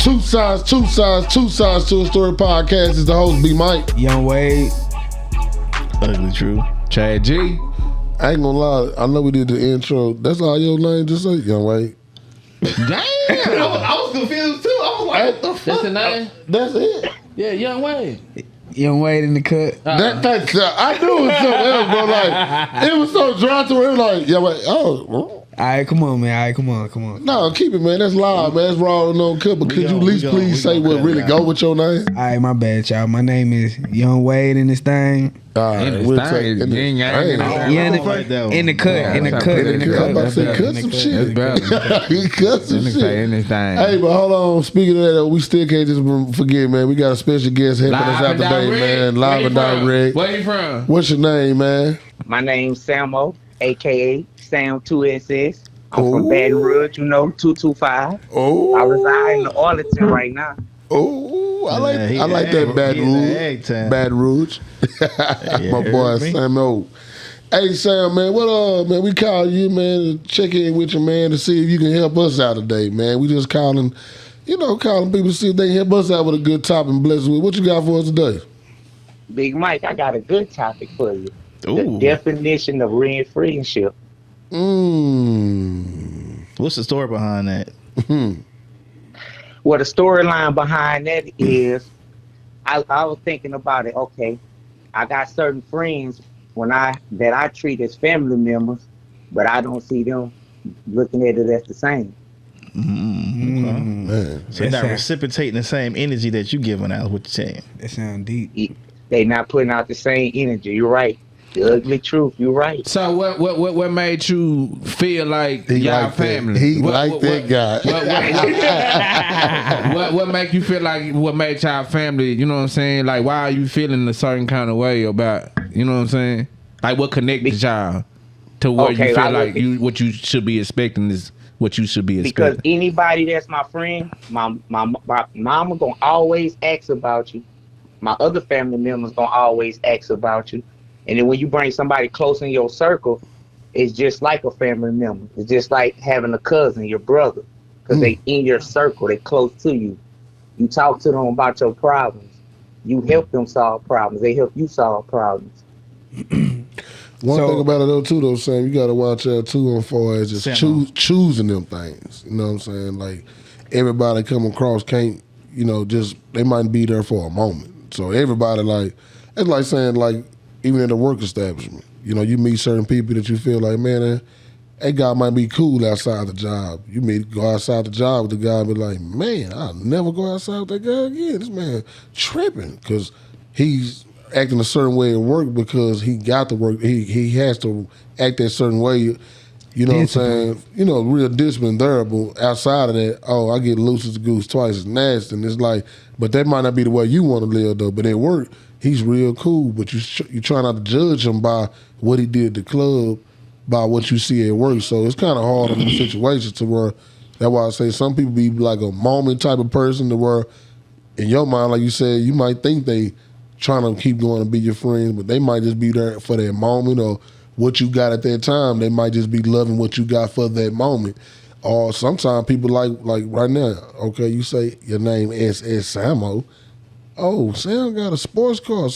Two sides to a story podcast. Is the host B Mike, Young Wade, Ugly True, Chad G. I ain't gonna lie. I know we did the intro. That's all your name. Just say Young Wade. Damn, I was confused too. I was like, what the fuck? That's the name. That's it. Yeah, Young Wade. Young Wade in the cut. That's I knew it was something else, bro. Like it was so dry to where it was like, yeah, wait, oh. All right, come on, man. All right, come on. No, keep it, man. That's live, man. That's raw and no cut. But could you at least please say what really go with your name? All right, my bad, y'all. My name is Young Wade in this thing. All right, In the cut. I'm about to say cut some shit. He cut some shit. Hey, but hold on. Speaking of that, we still can't just forget, man. We got a special guest helping us out today, man. Live and direct. Where you from? What's your name, man? My name's Samo, a.k.a. Sam 2SS. I'm from Baton Rouge, 225. Oh, I reside in Arlington right now. Oh, I like that Baton Rouge. My boy Samo. Hey Sam, man, man, we call you, man, to check in with you, man, to see if you can help us out today, man. We just calling people to see if they can help us out with a good topic and bless us with. What you got for us today? Big Mike, I got a good topic for you. The definition of friendship. What's the story behind that? Well, the storyline behind that is, I was thinking about it. Okay, I got certain friends that I treat as family members, but I don't see them looking at it as the same. Man. So they're not reciprocating the same energy that you giving out. What you saying? That sound deep. They not putting out the same energy. You're right. The ugly truth. You're right. So what made you feel like y'all family? He like that guy. What make you feel like what made y'all family? You know what I'm saying? Like, why are you feeling a certain kind of way about? You know what I'm saying? Like, what connected y'all to where you feel like what you should be expecting is what you should be expecting? Because anybody that's my friend, my mama gonna always ask about you. My other family members gonna always ask about you. And then when you bring somebody close in your circle, it's just like a family member. It's just like having a cousin, your brother, because they in your circle, they close to you. You talk to them about your problems. You help them solve problems. They help you solve problems. One thing about it though, Sam, you gotta watch out too on far as just choosing them things. You know what I'm saying? Like everybody come across can't, just they might be there for a moment. So everybody it's like saying like even in the work establishment, you meet certain people that you feel like, man, that guy might be cool outside the job. You go outside the job with the guy and be like, man, I'll never go outside with that guy again. This man tripping because he's acting a certain way at work because he got to work. He has to act that certain way. You know what I'm saying? Real discipline there, but outside of that, I get loose as a goose twice as nasty. And it's like, but that might not be the way you want to live though. But at work, he's real cool, but you try not to judge him by what he did at the club, by what you see at work. So it's kind of hard in those situations to where, that's why I say some people be like a moment type of person to where, in your mind, like you said, you might think they trying to keep going to be your friends, but they might just be there for that moment or what you got at that time. They might just be loving what you got for that moment. Or sometimes people like right now, okay, you say your name is Samo. Oh, Sam got a sports car,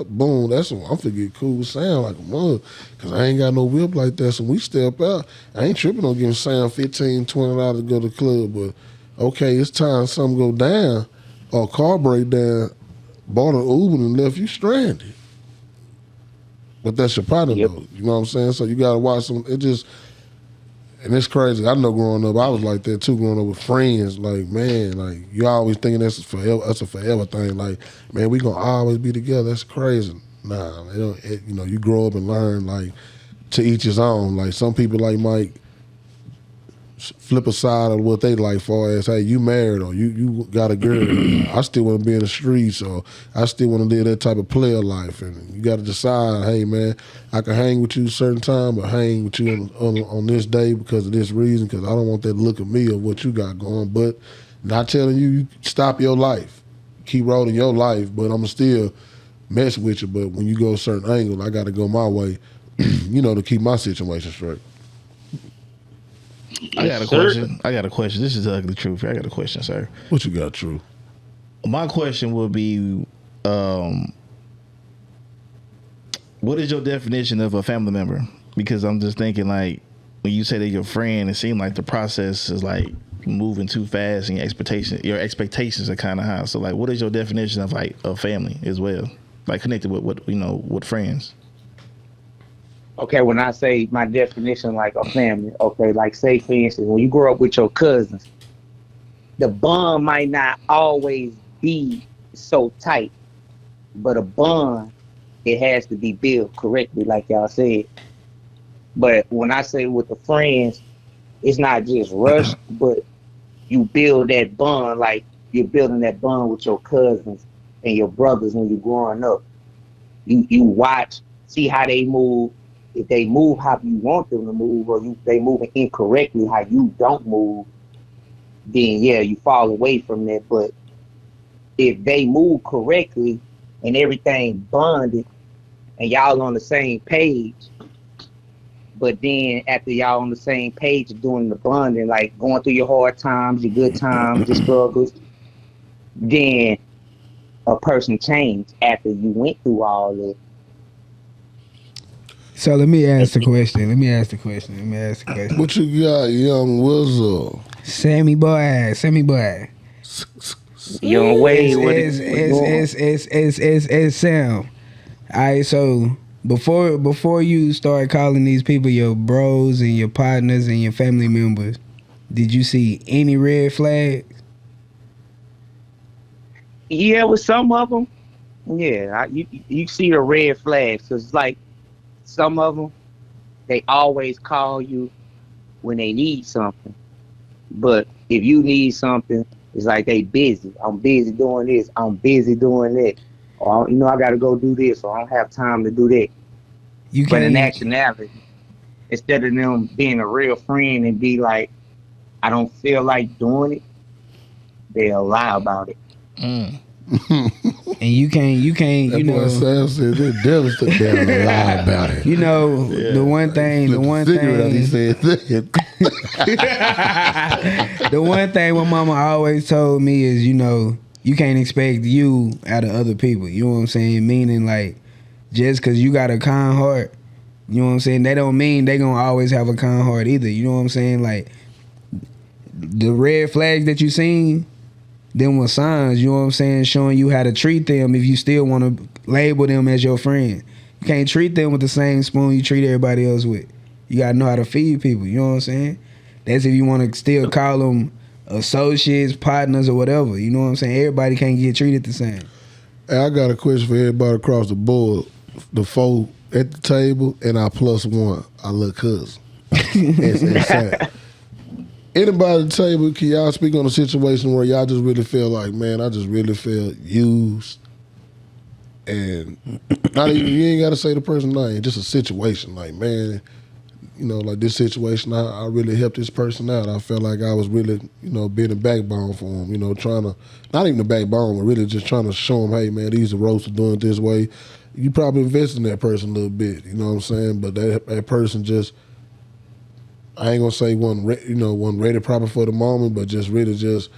boom, that's what I'm finna get cool with Sam like a mug, because I ain't got no whip like that, so we step out. I ain't tripping on giving Sam $15, $20 to go to the club, but okay, it's time something go down or a car break down, bought an Uber and left you stranded. But that's your partner though, you know what I'm saying? So you gotta watch them, and it's crazy. I know growing up, I was like that too. Growing up with friends, like man, like you always thinking that's a forever thing. Like man, we gonna always be together. That's crazy. Nah, you grow up and learn like to each his own. Like some people like Mike flip aside of what they like, far as hey, you married or you got a girl. I still want to be in the streets, or I still want to live that type of player life. And you got to decide, hey man, I can hang with you a certain time, but hang with you on this day because of this reason. Because I don't want that look at me of what you got going. But not telling you stop your life, keep rolling your life. But I'm still mess with you. But when you go a certain angle, I got to go my way, to keep my situation straight. I got a question. This is the ugly truth. I got a question, sir. What you got, True? My question would be, what is your definition of a family member? Because I'm just thinking, like, when you say they're your friend, it seems like the process is like moving too fast, and your expectations are kind of high. So, like, what is your definition of like a family as well, like connected with what with friends? Okay, when I say my definition like a family, okay, like say for instance, when you grow up with your cousins, the bond might not always be so tight, but a bond, it has to be built correctly, like y'all said. But when I say with the friends, it's not just rushed, but you build that bond, like you're building that bond with your cousins and your brothers when you're growing up. You watch, see how they move. If they move how you want them to move, or they moving incorrectly how you don't move, then yeah, you fall away from that. But if they move correctly and everything bonded and y'all on the same page, but then after y'all on the same page doing the bonding, like going through your hard times, your good times, your struggles, then a person changed after you went through all that. So let me ask the question. What you got, young Wizard? Sammy boy. Young Wade, It's Sam. Alright, so before you start calling these people your bros and your partners and your family members, did you see any red flags? Yeah, with some of them, yeah, you see the red flags. Cause like some of them, they always call you when they need something. But if you need something, it's like they busy. I'm busy doing this. I'm busy doing that. Or I got to go do this. Or I don't have time to do that. But in actuality, instead of them being a real friend and be like, I don't feel like doing it, they'll lie about it. And you can't, that boy Sam said the devil stood down and lie about it. The one thing he said that. The one thing my mama always told me is, you can't expect you out of other people. You know what I'm saying? Meaning, like, just because you got a kind heart, you know what I'm saying, that don't mean they gonna always have a kind heart either. You know what I'm saying? Like, the red flags that you seen, them were signs, you know what I'm saying, showing you how to treat them if you still want to label them as your friend. You can't treat them with the same spoon you treat everybody else with. You got to know how to feed people, you know what I'm saying? That's if you want to still call them associates, partners, or whatever. You know what I'm saying? Everybody can't get treated the same. Hey, I got a question for everybody across the board. The four at the table and our +1, our little cousin. It's anybody at the table, can y'all speak on a situation where y'all just really feel like, man, I just really feel used, and not even, you ain't got to say the person's name, just a situation, like, man, like this situation, I really helped this person out. I felt like I was really, being a backbone for him, trying to, not even a backbone, but really just trying to show him, hey, man, these are ropes of doing it this way. You probably invest in that person a little bit, you know what I'm saying? But that person just, I ain't gonna say wasn't ready proper for the moment, but just really just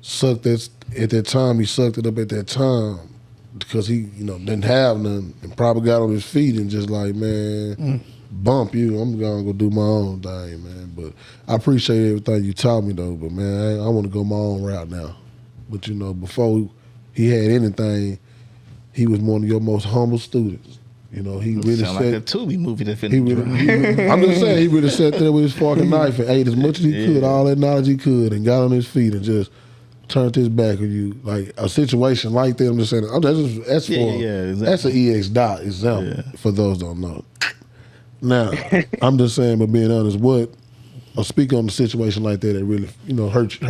sucked it at that time. He sucked it up at that time because he, didn't have none and probably got on his feet and just like, man, bump you. I'm gonna go do my own thing, man. But I appreciate everything you taught me though. But man, I want to go my own route now. But before he had anything, he was one of your most humble students. He really sound like a Tubi movie. I'm just saying, he really sat there with his fork and knife and ate as much as he could, all that knowledge he could, and got on his feet and just turned his back on you. Like a situation like that, I'm just saying, that's an EX dot example for those who don't know. Now, I'm just saying, but being honest, I'll speak on the situation like that really, hurts you.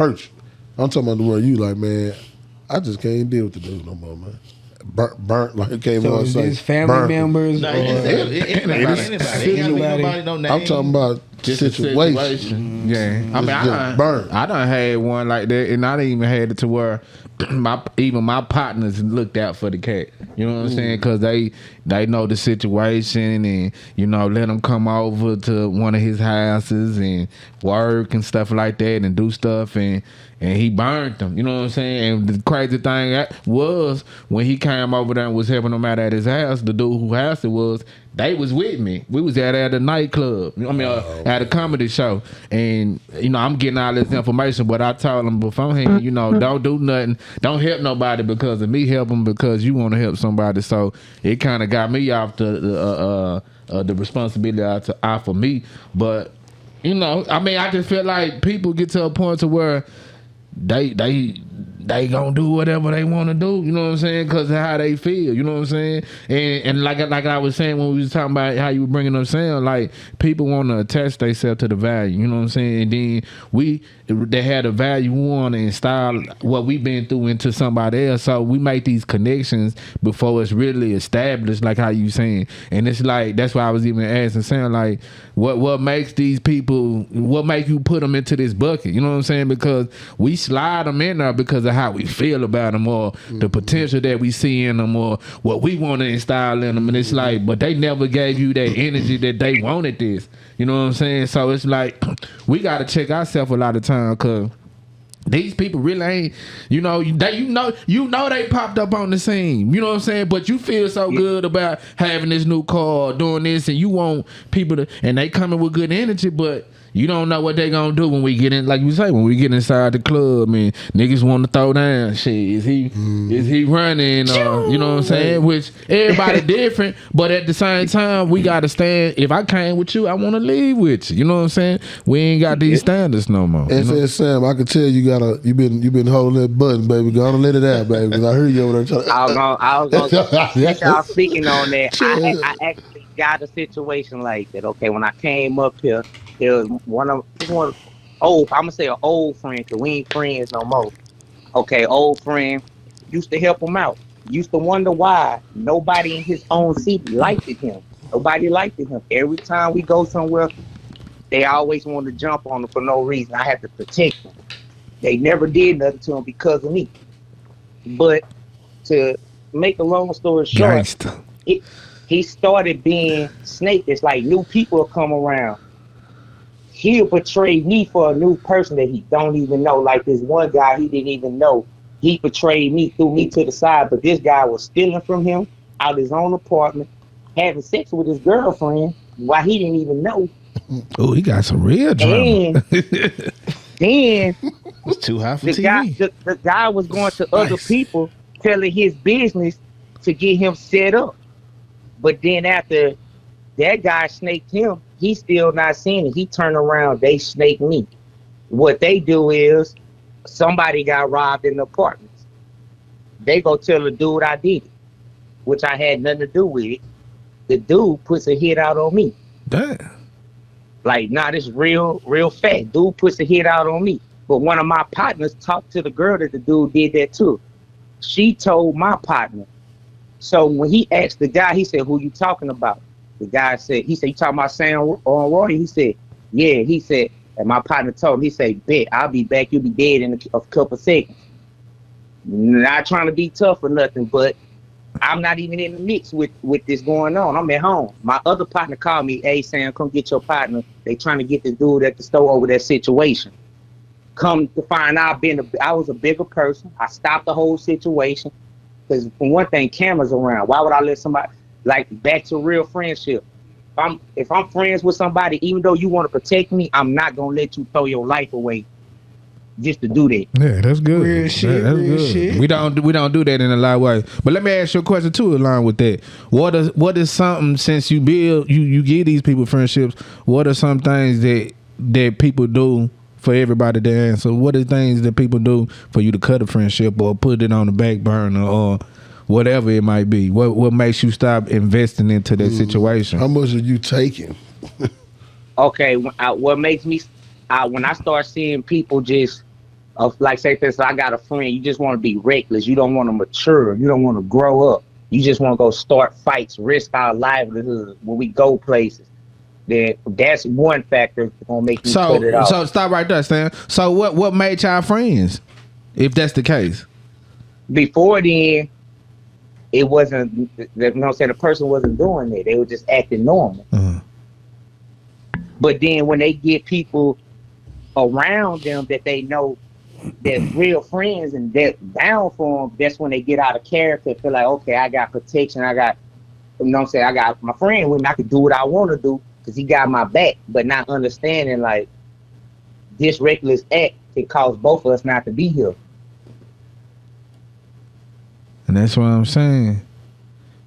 I'm talking about the word you like, man, I just can't deal with the dude no more, man. Burnt like it came on. So is this family members or anybody? I'm talking about situation. Yeah, I mean, I done had one like that, and I didn't even had it to where my partners looked out for the cat. You know what I'm saying? Because they know the situation, and let them come over to one of his houses and work and stuff like that, and do stuff, and he burned them. You know what I'm saying? And the crazy thing was when he came over there and was helping them out at his house, the dude who house it was, they was with me. We was at a nightclub. I mean, at a comedy show, and I'm getting all this information, but I told them beforehand, don't do nothing, don't help nobody because of me. Help them because you want to help somebody. So it kind of got me off the responsibility off of me. But I mean, I just feel like people get to a point to where they gonna do whatever they want to do, you know what I'm saying, because of how they feel, you know what I'm saying, and like I was saying when we was talking about how you were bringing up sound, like people want to attach themselves to the value, you know what I'm saying, and then they had a value, we want to install what we've been through into somebody else, so we make these connections before it's really established, like how you saying, and it's like that's why I was even asking Sam, like what makes these people, what make you put them into this bucket, you know what I'm saying, because we slide them in there because of how we feel about them, or the potential that we see in them, or what we want to install in them, and it's like, but they never gave you that energy that they wanted this, you know what I'm saying, so it's like we got to check ourselves a lot of time, because these people really ain't, they popped up on the scene, you know what I'm saying, but you feel so good about having this new car, doing this, and you want people to, and they coming with good energy, but you don't know what they gonna do when we get in, like you say, when we get inside the club, and niggas want to throw down shit. Is he running? You know what I'm saying? Which everybody different, but at the same time, we gotta stand. If I came with you, I want to leave with you. You know what I'm saying? We ain't got these standards no more. Sam, I can tell you been holding that button, baby. Go on and let it out, baby. Because I heard you over there trying. I was gonna y'all speaking on that. I actually got a situation like that. Okay, when I came up here. There was one old, I'm gonna say an old friend, because we ain't friends no more. Okay, old friend, used to help him out. Used to wonder why nobody in his own city liked him. Nobody liked him. Every time we go somewhere, they always want to jump on him for no reason. I had to protect him. They never did nothing to him because of me. But to make a long story short, he started being snake. It's like new people will come around. He'll betray me for a new person that he don't even know. Like this one guy he didn't even know. He betrayed me, threw me to the side, but this guy was stealing from him out his own apartment, having sex with his girlfriend while he didn't even know. Oh, he got some real drama. Then it's too high for TV. The guy was going to other people telling his business to get him set up. But then after that guy snaked him, he's still not seeing it. He turned around, they snake me. What they do is somebody got robbed in the apartments. They go tell the dude I did it, which I had nothing to do with it. The dude puts a hit out on me. Damn. Like, this real fat. Dude puts a hit out on me. But one of my partners talked to the girl that the dude did that too. She told my partner. So when he asked the guy, he said, "Who you talking about?" The guy said, you talking about Sam Roy? He said, yeah. He said, and my partner told him, he said, bet, I'll be back. You'll be dead in a couple seconds. Not trying to be tough or nothing, but I'm not even in the mix with this going on. I'm at home. My other partner called me, "Hey, Sam, come get your partner. They trying to get the dude at the store over that situation." Come to find out, I was a bigger person. I stopped the whole situation. Because for one thing, cameras around. Why would I let somebody... Like, back to real friendship. If I'm friends with somebody, even though you want to protect me, I'm not gonna let you throw your life away just to do that. Yeah, that's good. Real shit. That's real good. Shit. We don't do that in a lot of ways. But let me ask you a question too, along with that. What is something, since you give these people friendships? What are some things that people do for everybody to answer? What are things that people do for you to cut a friendship or put it on the back burner or whatever it might be? What makes you stop investing into that situation? How much are you taking? Okay, what makes me, when I start seeing people just, like say this, I got a friend, you just want to be reckless, you don't want to mature, you don't want to grow up, you just want to go start fights, risk our livelihood when we go places. then that's one factor that's gonna make me cut it off. So stop right there, Stan. So what made y'all friends, if that's the case? Before then, it wasn't. You know what I'm saying? The person wasn't doing it. They were just acting normal. But then when they get people around them that they know that's real friends and that's down for them, that's when they get out of character. Feel like, okay, I got protection. I got, you know what I'm saying? I got my friend with me. I can do what I want to do because he got my back. But not understanding like this reckless act can cause both of us not to be here. And that's what I'm saying.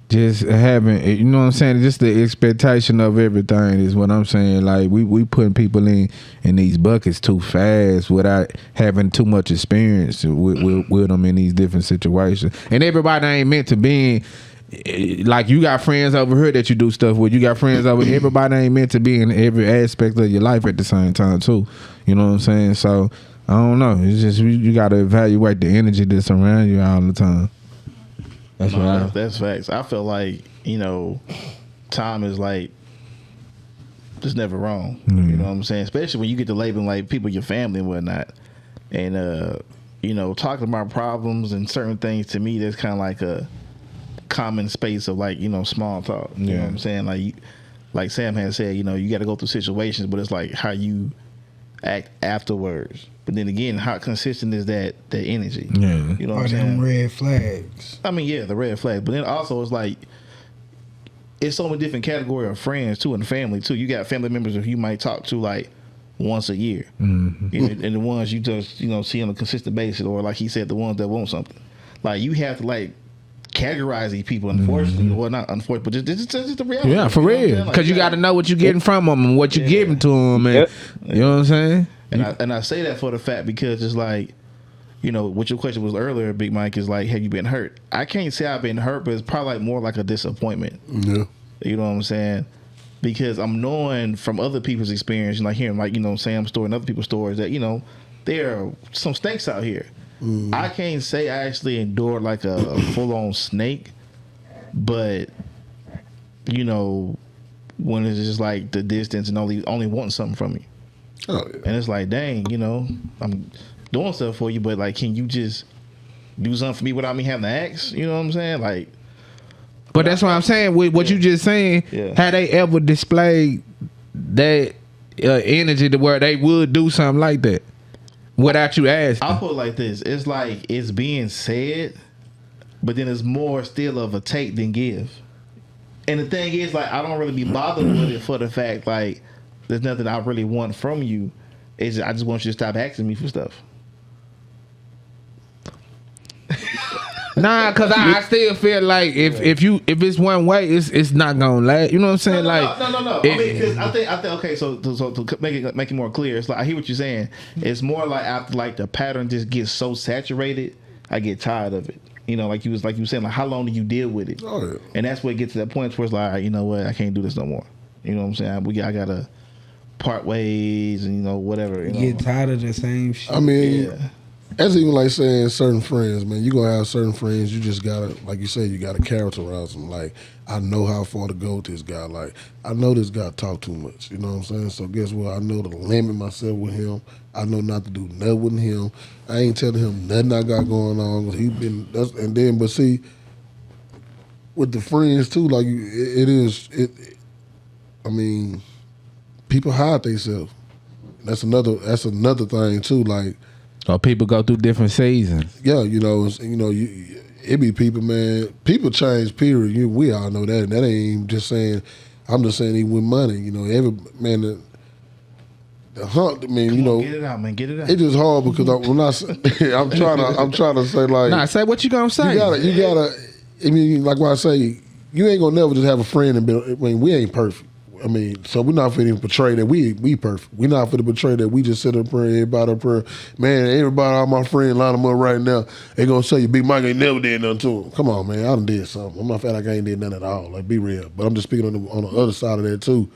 Just having, you know what I'm saying? Just the expectation of everything is what I'm saying. Like we putting people in these buckets too fast without having too much experience with them in these different situations. And everybody ain't meant to be in, like you got friends over here that you do stuff with. You got friends over. Everybody ain't meant to be in every aspect of your life at the same time too. You know what I'm saying? So I don't know. It's just you got to evaluate the energy that's around you all the time. That's right. That's facts. I feel like, you know, time is like just never wrong. You know what I'm saying? Especially when you get to labeling like people, your family and whatnot. And you know, talking about problems and certain things, to me, that's kind of like a common space of like, you know, small talk. You know what I'm saying? Like Sam had said, you know, you got to go through situations, but it's like how you act afterwards. But then again, how consistent is that energy? Yeah. You know what I'm saying? Them red flags. I mean, yeah, the red flag. But then also it's like it's so many different category of friends too and family too. You got family members that you might talk to like once a year. Mm-hmm. You know, and the ones you just, you know, see on a consistent basis, or like he said, the ones that want something. Like you have to like categorize these people, unfortunately. Well, not unfortunately, but just the reality. Yeah, for real. Because you got to know what you're getting from them and what you're giving to them. And, you know what I'm saying? And I say that for the fact because it's like, you know, what your question was earlier, Big Mike, is like, have you been hurt? I can't say I've been hurt, but it's probably like more like a disappointment. Yeah. You know what I'm saying? Because I'm knowing from other people's experience, and like hearing like, you know, Sam's story and other people's stories that, you know, there are some snakes out here. I can't say I actually endured like a full-on snake, but, you know, when it's just like the distance and only wanting something from me. Oh, yeah. And it's like, dang, you know, I'm doing stuff for you, but like, can you just do something for me without me having to ask? You know what I'm saying? Like, but that's what I'm saying. With what you just saying, had they ever displayed that energy to where they would do something like that without you asking? I'll put it like this: it's like it's being said, but then it's more still of a take than give. And the thing is, like, I don't really be bothered with it for the fact like. There's nothing I really want from you. I just want you to stop asking me for stuff. Nah, cause I still feel like if it's one way, it's not gonna last. You know what I'm saying? No. I mean, cause I think okay. So to make it more clear, it's like I hear what you're saying. It's more like after like the pattern just gets so saturated, I get tired of it. You know, like you were saying, like how long do you deal with it? Oh, yeah. And that's where it gets to that point where it's like, you know what, I can't do this no more. You know what I'm saying? I gotta part ways and, you know, whatever. You get tired of the same shit. I mean, that's even like saying certain friends, man. You're going to have certain friends, you just got to, like you said, you got to characterize them. Like, I know how far to go with this guy. Like, I know this guy talk too much. You know what I'm saying? So guess what? I know to limit myself with him. I know not to do nothing with him. I ain't telling him nothing I got going on. But see, with the friends too, like I mean, people hide themselves. That's another thing too. Like, or people go through different seasons. Yeah, it be people, man. People change. Period. We all know that. And that ain't just saying. I'm just saying even with money. You know, every man. The hunt. I mean, get it out, man. Get it out. It's just hard because I'm trying to say like. Nah, say what you gonna say. You gotta. I mean, like what I say, you ain't gonna never just have a friend and be. I mean, we ain't perfect. I mean, so we're not finna portray that we perfect. We're not finna portray that we just sit up here, everybody up here. Man, everybody, all my friends, line them up right now. They gonna say, Big Mike ain't never did nothing to him. Come on, man, I done did something. I'm not feel like I ain't did nothing at all. Like, be real. But I'm just speaking on the other side of that too.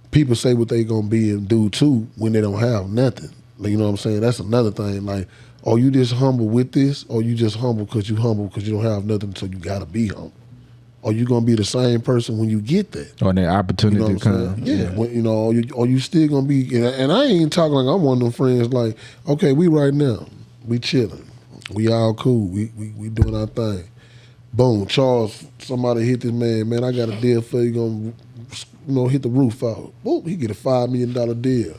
People say what they gonna be and do too when they don't have nothing. Like, you know what I'm saying? That's another thing. Like, are you just humble with this, or you just humble because you don't have nothing, so you gotta be humble? Or you gonna be the same person when you get that? Or that opportunity you know come. Yeah, when, or you still gonna be? And I ain't talking like I'm one of them friends. Like, okay, we right now, we chilling, we all cool, we doing our thing. Boom, Charles, somebody hit this man. Man, I got a deal for you. Gonna hit the roof out. Boom, he get a $5 million deal.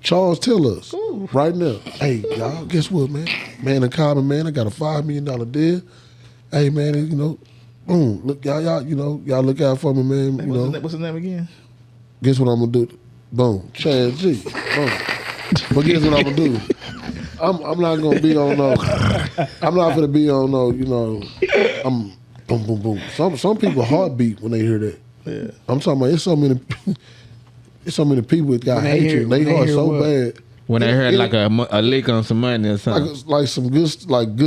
Charles, tell us right now. Hey, y'all, guess what, man? Man in common, man, I got a $5 million deal. Hey, man, boom, look, y'all, y'all look out for me, man. What's his name again? Guess what I'm gonna do? Boom, Chad G. Boom. But guess what I'm gonna do? I'm not gonna be on no. I'm not gonna be on no. I'm boom, boom, boom. Some people heartbeat when they hear that. Yeah. I'm talking about it's so many people that got hatred. They heart so bad. When they heard like a lick on some money or something. Like some good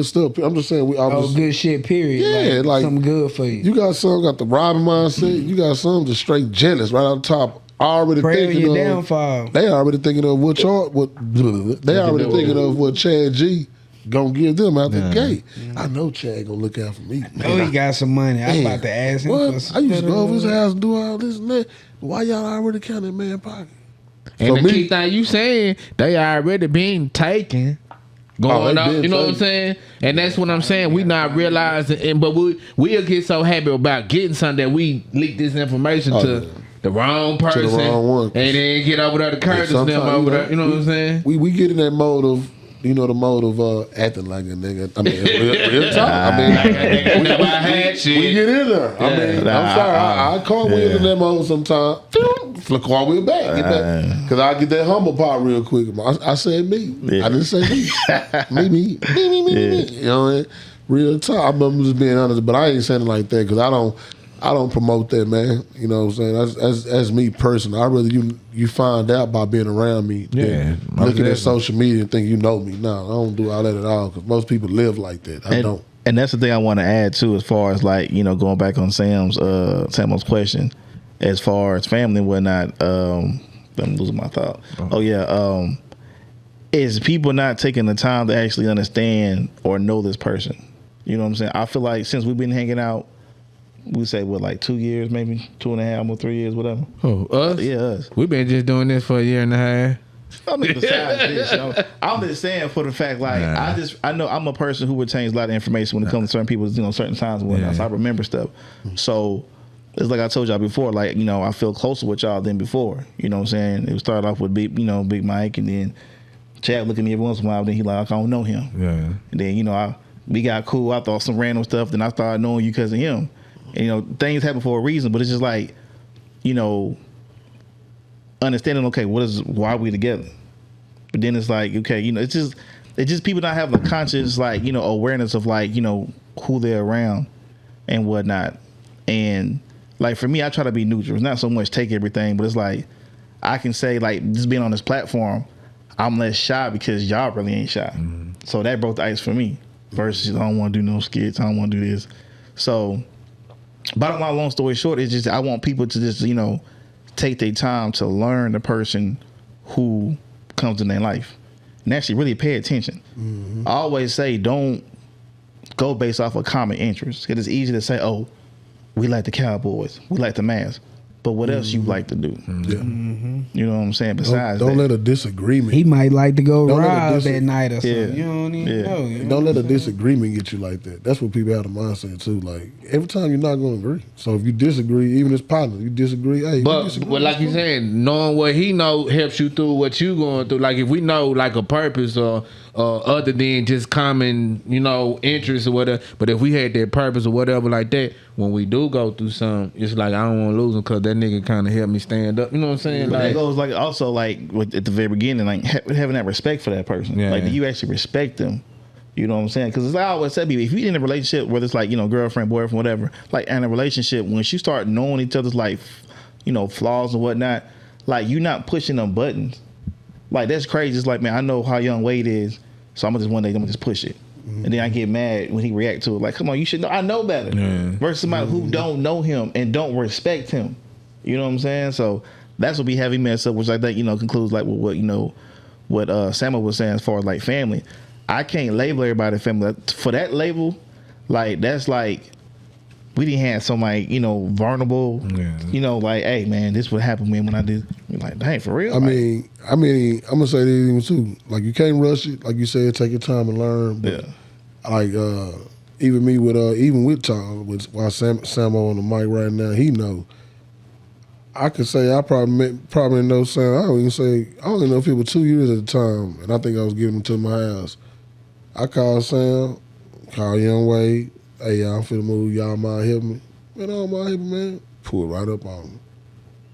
stuff. I'm just saying. Good shit, period. Yeah, like something good for you. You got some got the robbing mindset. You got some just straight jealous right on top. Already Pray thinking your of downfall. They already thinking of what Chad G gonna give them out the gate. I know Chad gonna look out for me. He got some money. I was about to ask him for some. I used to go over his house and do all this and that. Why y'all already counting man pocket? And the key thing you saying, they already been taken. Going up, you know what I'm saying? And that's what I'm saying. We not realizing, but we'll get so happy about getting something that we leak this information to the wrong person, to the wrong one. And then get over there to Curtis them over there. You know what I'm saying? We get in that mode of. The mode of acting like a nigga. I mean, real talk. I mean, never had shit. We get in there. I mean, I'm sorry. I cartwheel in that mode sometimes. Flip cartwheel back. Because I get that humble part real quick. I said me. Yeah. I didn't say me. me. You know, real talk. I'm just being honest, but I ain't saying it like that because I don't promote that, man. You know what I'm saying? That's me personally. I rather you find out by being around me than looking at social media and think you know me. No, I don't do all that at all because most people live like that. I don't. And that's the thing I want to add too, as far as like, going back on Sam's question, as far as family and whatnot. I'm losing my thought. Is people not taking the time to actually understand or know this person? You know what I'm saying? I feel like since we've been hanging out, we say like 2 years, maybe 2.5 or 3 years, whatever. Oh, us? Yeah, us. We've been just doing this for a year and a half. I mean, besides this, I'm just saying for the fact, like, I know I'm a person who retains a lot of information when it comes to certain people, certain times and whatnot. So I remember stuff. So it's like I told y'all before, like, I feel closer with y'all than before. You know what I'm saying? It started off with Big Mike, and then Chad looked at me every once in a while. Then he like, I don't know him. Yeah. And then we got cool. I thought some random stuff. Then I started knowing you because of him. And, things happen for a reason, but it's just like, understanding, okay, why are we together? But then it's like, okay, it's just people not having a conscious, like, awareness of, like, who they're around and whatnot. And, like, for me, I try to be neutral. It's not so much take everything, but it's like, I can say, like, just being on this platform, I'm less shy because y'all really ain't shy. Mm-hmm. So that broke the ice for me versus I don't want to do no skits. I don't want to do this. So, bottom line, long story short, it's just I want people to just, take their time to learn the person who comes in their life and actually really pay attention. Mm-hmm. I always say don't go based off of common interests. Because it's easy to say, oh, we like the Cowboys, we like the Mavs. But what else you like to do? Yeah. Mm-hmm. You know what I'm saying? Besides don't let a disagreement. He might like to go rob that night or something. Yeah. You don't even know. Don't let a disagreement get you like that. That's what people have the mindset too. Like every time you're not going to agree. So if you disagree, even as partners, you disagree. Hey, but like you saying, knowing what he know helps you through what you going through. Like if we know like a purpose or other than just common, interests or whatever. But if we had that purpose or whatever like that, when we do go through something, it's like I don't want to lose him because that nigga kind of helped me stand up. You know what I'm saying? But like, it goes like also like at the very beginning, like having that respect for that person. Yeah. Like, do you actually respect them? You know what I'm saying? Because as I always said, if you're in a relationship, whether it's like girlfriend, boyfriend, whatever, like in a relationship, once you start knowing each other's like flaws and whatnot, like you're not pushing them buttons. Like that's crazy. It's like, man, I know how young Wade is, so I'm gonna just one day I'm gonna just push it. And then I get mad when he react to it. Like, come on, you should know. I know better. Yeah. Versus somebody who don't know him and don't respect him. You know what I'm saying? So that's what be heavy mess up, which I think, concludes like with what Samuel was saying as far as like family. I can't label everybody family. For that label, like that's like we didn't have somebody, vulnerable. Yeah. Like, hey man, this would happen to me when I did. You're like, dang, for real. I mean, I'm gonna say this even too. Like, you can't rush it. Like you said, take your time and learn. But like, even me with Tom, while Samo on the mic right now, he know. I could say I probably know Sam. I don't even know if it was 2 years at the time, and I think I was getting him to my house. I called Sam, called Young Wade. Hey, y'all, I'm finna move. Y'all mind helping me? Man, I don't mind helping, man. Pull it right up on him.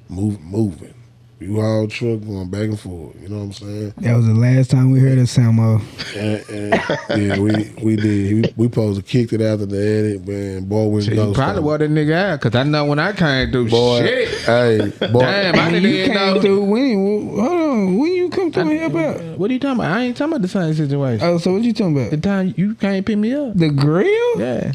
Moving. U-Haul truck going back and forth. You know what I'm saying? That was the last time we heard of Samo. And yeah, we did. We supposed to kicked it after the edit, man. Boy, we you probably wore that nigga out, because I know when I came through, shit. Hey, boy. Damn, I didn't even know. Hold on. When you come through and help out? What are you talking about? I ain't talking about the same situation. Oh, so what you talking about? The time you can't pick me up. The grill? Yeah.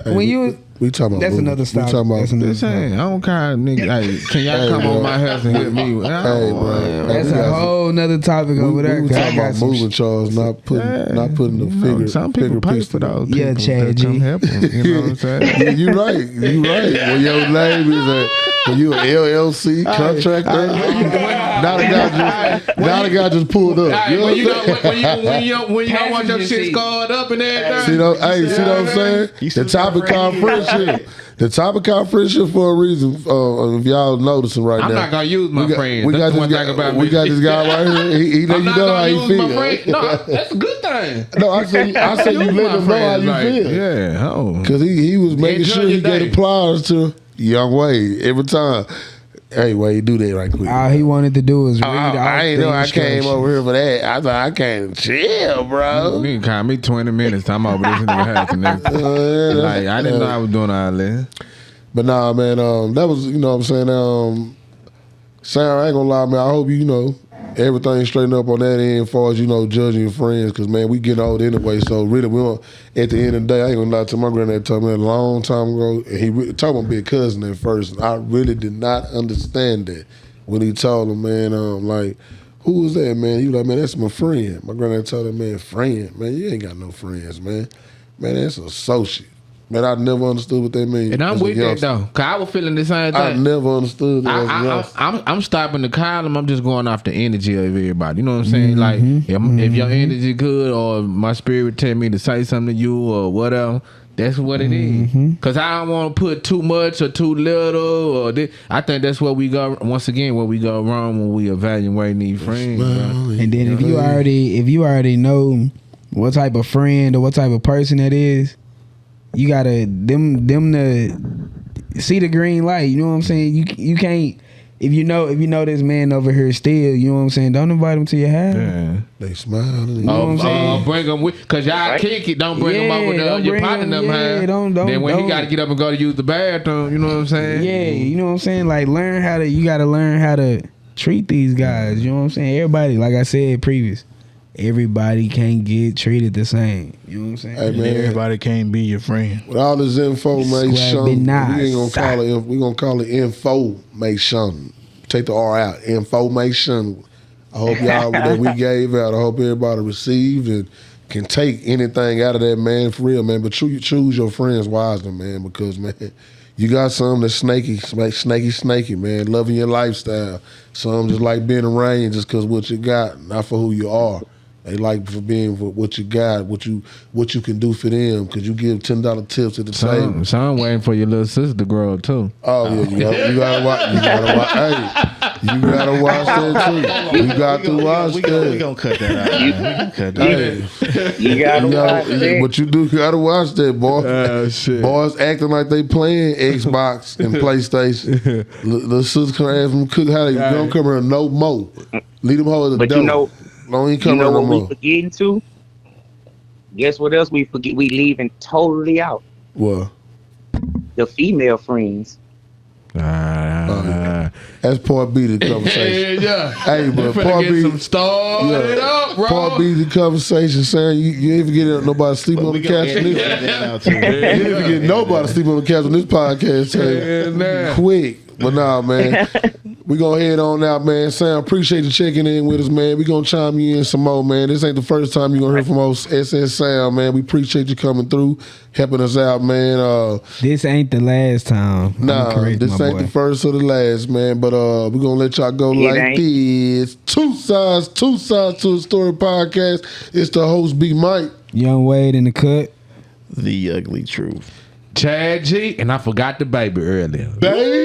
Hey, when you we talking about that's moving. another stop. We talking about that's another stop. I don't care, nigga. Hey, can y'all come on my house and help me? Hey, bro. That's a whole nother topic over there. We talking about moving, Charles, not putting the figure. Some people pay for those. Yeah, Chad G. Come help them, you know what I'm saying? You right. When your name is when you an LLC contractor, now the guy just pulled up. You know when you don't want your shit scarred up and everything. See what I'm saying? The topic called friendship. The topic called friendship for a reason. If y'all noticing right now, I'm not gonna use my friend. We got this guy right here. He let you know how he feel. No, that's a good thing. No, I say you let him know how you feel. Yeah, because he was making sure he gave applause to Young Wade every time. Hey, Wade, do that right quick. All he wanted to do was read I ain't know I came over here for that. I thought I can't chill, bro. You can call me 20 minutes. I'm over this nigga house connected. Like, I didn't know I was doing all that. But nah, man, that was, you know what I'm saying, Sam, I ain't gonna lie, man, I hope everything straightened up on that end as far as, judging your friends, because, man, we getting old anyway, so really, at the end of the day, I ain't gonna lie to my granddad told me that a long time ago, and he really told me to be a cousin at first, and I really did not understand that when he told him, man, like, who was that, man? He was like, man, that's my friend. My granddad told him, man, friend? Man, you ain't got no friends, man. Man, that's an associate. Man, I never understood what that means. And I'm with that though, cause I was feeling the same thing. I never understood that. I'm stopping to call them. I'm just going off the energy of everybody. You know what I'm saying? Like if your energy good, or my spirit tell me to say something to you or whatever, that's what it is. Cause I don't want to put too much or too little. Or I think that's where we go. Once again, where we go wrong when we evaluate these friends. And then if you already know what type of friend or what type of person that is, you gotta them to see the green light. You know what I'm saying? You can't if you know this man over here still. You know what I'm saying? Don't invite him to your house. Yeah. They smile. You know what I'm saying? Bring him with, cause y'all kick it. Don't bring him over your partner them house. Then when he gotta get up and go to use the bathroom, you know what I'm saying? Yeah, you know what I'm saying? Like you gotta learn how to treat these guys. You know what I'm saying? Everybody, like I said previous. Everybody can't get treated the same. You know what I'm saying? Hey, man, everybody can't be your friend. With all this information, we gonna call it information. Take the R out. Information. I hope y'all that we gave out. I hope everybody received and can take anything out of that, man. For real, man. But choose your friends wisely, man. Because, man, you got some that's snaky, man. Loving your lifestyle. Some just like being around just because what you got, not for who you are. They like for being what you got, what you can do for them, because you give $10 tips at the table. So I'm waiting for your little sister to grow up too. Oh yeah, you gotta watch. Hey, you gotta watch that too. You got to watch that. We gonna cut that out. We gonna cut that. You gotta watch that. But you gotta watch that, boy. Shit. Boys acting like they playing Xbox and PlayStation. The sister come ask them cook how they don't come here no more. Leave them hold the door. You know what we forgetting to? Guess what else we forget? We leaving totally out. What? The female friends. That's part B of the conversation. Yeah. Hey, but part B. Some started up, bro. Part B of the conversation, Sam. You ain't forget nobody sleeping on the couch. You ain't forget nobody sleeping on the couch on this podcast. Quick. But nah, man. We gonna head on out, man. Sam, appreciate you checking in with us, man. We gonna chime you in some more, man. This ain't the first time you gonna hear from us, SS Sam, man. We appreciate you coming through, helping us out, man. This ain't the last time. Nah, this ain't the first or the last, man. But we gonna let y'all go like this. Two sides to the story podcast. It's the host, B Mike. Young Wade in the cut. The ugly truth. Chad G, and I forgot the baby earlier. Baby.